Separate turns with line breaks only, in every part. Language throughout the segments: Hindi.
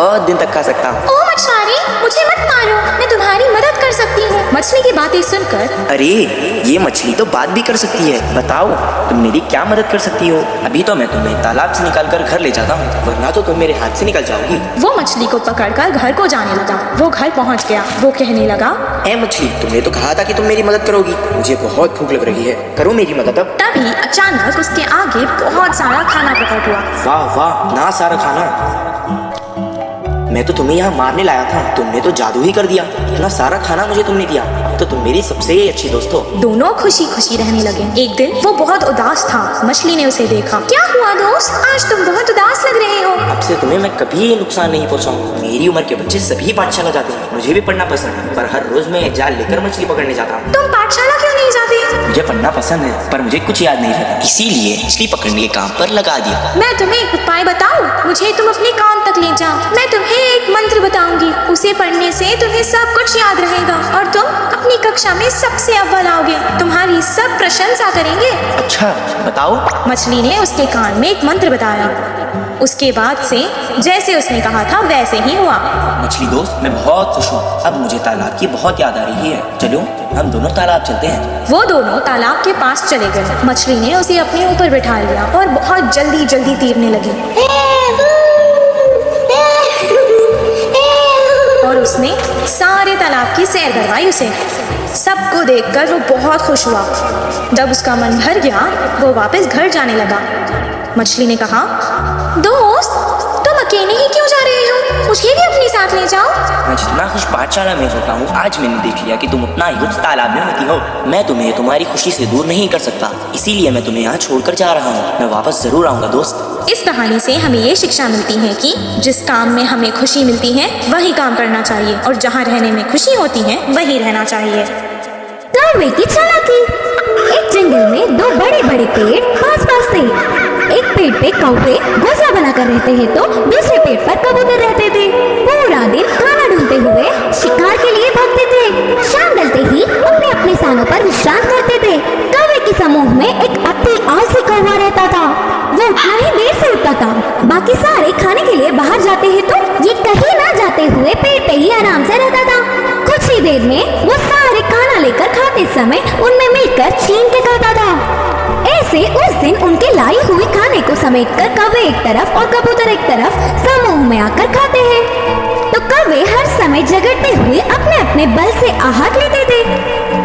बहुत दिन तक खा सकता हूँ।
ओ मछुआरे, मुझे मत मारो, मैं तुम्हारी मदद कर सकती हूँ। मछली की बातें सुनकर
अरे ये मछली तो बात भी कर सकती है। बताओ तुम मेरी क्या मदद कर सकती हो? अभी तो मैं तुम्हें तालाब से निकालकर घर ले जाता हूँ, वरना तो तुम मेरे हाथ से निकल जाओगी।
वो मछली को पकड़कर घर को जाने लगा। वो घर पहुँच गया। वो कहने लगा,
ए मछली, तुमने तो कहा था कि तुम मेरी मदद करोगी। मुझे बहुत भूख लग रही है, करो मेरी मदद अब।
तभी अचानक उसके आगे बहुत सारा खाना प्रकट हुआ।
वाह वाह, ना सारा खाना। मैं तो तुम्हें यहाँ मारने लाया था, तुमने तो जादू ही कर दिया। इतना सारा खाना मुझे तुमने दिया, अब तो तुम मेरी सबसे अच्छी दोस्त हो।
दोनों खुशी खुशी रहने लगे। एक दिन वो बहुत उदास था। मछली ने उसे देखा। क्या हुआ दोस्त, आज तुम बहुत उदास लग रहे हो।
अब से तुम्हें मैं कभी नुकसान नहीं पहुँचाऊंगा। मेरी उम्र के बच्चे सभी पाठशाला जाते हैं, मुझे भी पढ़ना पसंद है, पर हर रोज मैं जाल लेकर मछली पकड़ने जाता हूँ।
तुम पाठशाला क्यों नहीं जाते?
मुझे पढ़ना पसंद है, पर मुझे कुछ याद नहीं रहता, इसीलिए मछली पकड़ने के काम पर लगा दिया।
मैं तुम्हें एक उपाय बताऊं? मुझे तुम अपने कान तक ले जाओ। मैं तुम्हें एक मंत्र बताऊंगी, उसे पढ़ने से तुम्हें सब कुछ याद रहेगा और तुम अपनी कक्षा में सबसे अव्वल आओगे। तुम्हारी सब प्रशंसा करेंगे।
अच्छा बताओ।
मछली ने उसके कान में एक मंत्र बताया। उसके बाद से जैसे उसने कहा था वैसे ही हुआ।
मछली दोस्त, मैं बहुत खुश हूँ। अब मुझे तालाब की बहुत याद आ रही है। चलो हम दोनों तालाब चलते हैं। वो
दोनों तालाब के पास चले गए। मछली ने उसे अपने ऊपर बिठा लिया और बहुत जल्दी जल्दी तैरने लगी। और उसने सारे तालाब की सैर करवाई उसे। सबको देखकर वो बहुत खुश हुआ। जब उसका मन भर गया, वो वापस घर जाने लगा। मछली ने कहा, दोस्त तुम अकेले ही क्यों जा रहे हो? मुझे भी अपने साथ ले जाओ।
मैं जितना खुश पाठशाला में होता हूँ, आज मैंने देख लिया कि तुम उतना ही खुश तालाब में होती हो। मैं तुम्हें तुम्हारी खुशी से दूर नहीं कर सकता, इसीलिए मैं तुम्हें यहाँ छोड़कर जा रहा हूँ। मैं वापस जरूर आऊंगा दोस्त।
इस कहानी से हमें ये शिक्षा मिलती है कि जिस काम में हमें खुशी मिलती है वही काम करना चाहिए, और जहाँ रहने में खुशी होती है वही रहना चाहिए।
कौवे की चालाकी। एक जंगल में दो बड़े बड़े पेड़ पास पास थे। एक पेड़ पे कौवे घोंसला बनाकर रहते हैं तो दूसरे पेड़ पर कबूतर रहते थे। पूरा दिन खाना ढूंढते हुए शिकार के लिए भागते थे। शाम ढलते ही अपने अपने स्थानों पर विश्राम करते थे। कौवे के समूह में एक अति आलसी कौवा रहता था। वो उतना ही देर से उठता था। बाकी सारे खाने के लिए बाहर जाते हैं तो ये कहीं ना जाते हुए पेड़ पे ही आराम से रहता था। कुछ ही देर में वो सारे खाना लेकर खाते समय उनमें मिलकर छीन के खाता था। ऐसे उस दिन उनके लाई हुई खाने को समेटकर कौवे एक तरफ और कबूतर एक तरफ समूह में आकर खाते हैं। तो कौवे हर समय झगड़ते हुए अपने अपने बल से आहार लेते थे।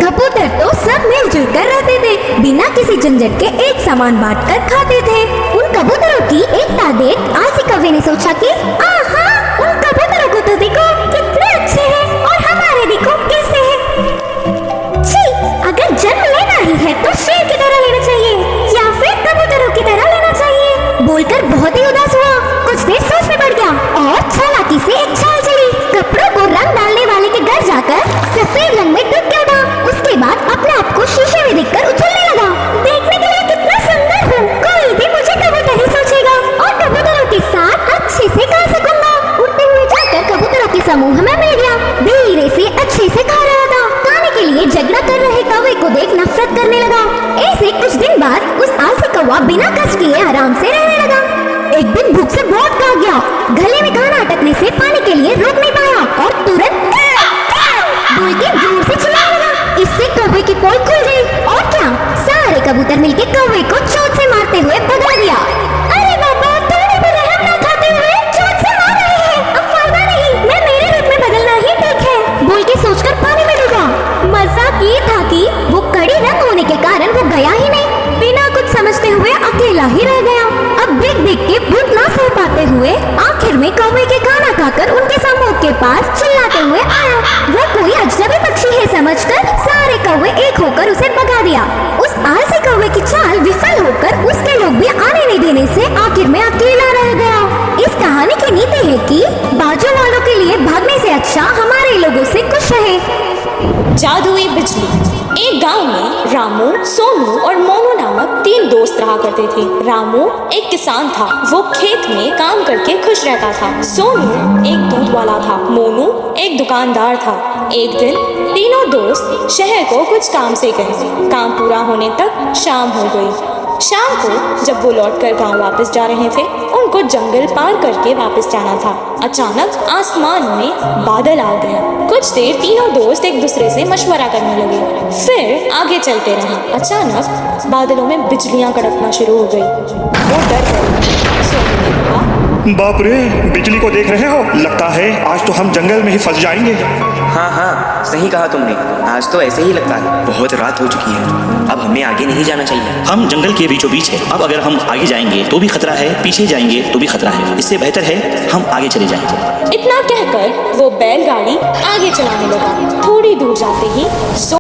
कबूतर तो सब मिलजुल कर रहते थे, बिना किसी झंझट के एक सामान बांटकर खाते थे। उन कबूतरों की एकता देख आलसी कौवे ने सोचा कि आहा, उन कबूतरों को तो देखो कितने अच्छे हैं और हमारे देखो कैसे हैं। छी, अगर जन्म लेना ही है तो शेर की तरह लेना चाहिए या फिर कबूतरों की तरह लेना चाहिए। बोलकर बहुत ही उदास हुआ। कुछ देर सोच में पड़ गया और चालाकी से एक चाल चली। कपड़ों को रंग डालने वाले के घर जाकर सफेद रंग में डूब गया था। उसके बाद अपने आप को शीशे में देखकर उछलने लगा। देखने के लिए कितना सुंदर हूँ, कोई भी मुझे कबूतर ही सोचेगा और कबूतरों के साथ अच्छे से खा सकूंगा। उड़ते हुए जाकर कबूतरों के समूह में मिल गया। धीरे से अच्छे से खा रहा था। खाने के लिए झगड़ा कर रहे कौवे को देख नफरत करने लगा। ऐसे कुछ दिन बाद उस आलसी कौवा बिना कष्ट किए आराम से रहने लगा। एक दिन भूख से बहुत भाग गया। गले में खाना अटकने से पानी के लिए रोक नहीं पाया और तुरंत बोल के जोर से चिल्लाने लगा। इससे कौवे की पोल खुल गई और क्या, सारे कबूतर मिलके कौवे को चोट से मारते हुए भगा दिया। अरे बाबा, थोड़ी भी रहम ना खाते हुए चोट से मार रहे हैं। अब फायदा नहीं, मैं मेरे रूप में बदलना ही ठीक है, बोल के सोचकर पानी में डूबा। मजाक ये था कि वो कड़ी रंग होने के कारण वो गया ही नहीं। बिना कुछ समझते हुए अकेला ही रह गया। अब देख देख के भूख ना सह पाते हुए आखिर में कौवे के खाना खाकर उनके समूह के पास चिल्लाते हुए आया। वो कोई अजनबी पक्षी है समझकर सारे कौवे एक होकर उसे भगा दिया। उस आलसी कौवे की चाल विफल होकर उसके लोग भी आने नहीं देने से आखिर में अकेला रह गया। इस कहानी की नीति है कि बाजू वालों के लिए भागने से अच्छा हमारे लोगों से खुश रहे।
जादुई बिजली। एक गांव में रामू, सोनू और मोनू नामक 3 दोस्त रहा करते थे। रामू एक किसान था। वो खेत में काम करके खुश रहता था। सोनू एक दूध वाला था। मोनू एक दुकानदार था। एक दिन तीनों दोस्त शहर को कुछ काम से गए। काम पूरा होने तक शाम हो गई। शाम को जब वो लौटकर गांव वापस जा रहे थे, उनको जंगल पार करके वापस जाना था। अचानक आसमान में बादल आ गया। कुछ देर तीनों दोस्त एक दूसरे से मशवरा करने लगे, फिर आगे चलते रहे। अचानक बादलों में बिजलियां कड़कना शुरू हो गई। वो डर गए। सोनू ने कहा,
बाप रे, बिजली को देख रहे हो? लगता है आज तो हम जंगल में ही फंस जाएंगे।
हाँ हाँ, सही कहा तुमने। आज तो ऐसे ही लगता है। बहुत रात हो चुकी है, अब हमें आगे नहीं जाना चाहिए।
हम जंगल के बीचों बीच है। अब अगर हम आगे जाएंगे तो भी खतरा है, पीछे जाएंगे तो भी खतरा है। इससे बेहतर है हम आगे चले जाएं।
इतना कहकर वो बैलगाड़ी आगे चलाने लगा। थोड़ी दूर जाते ही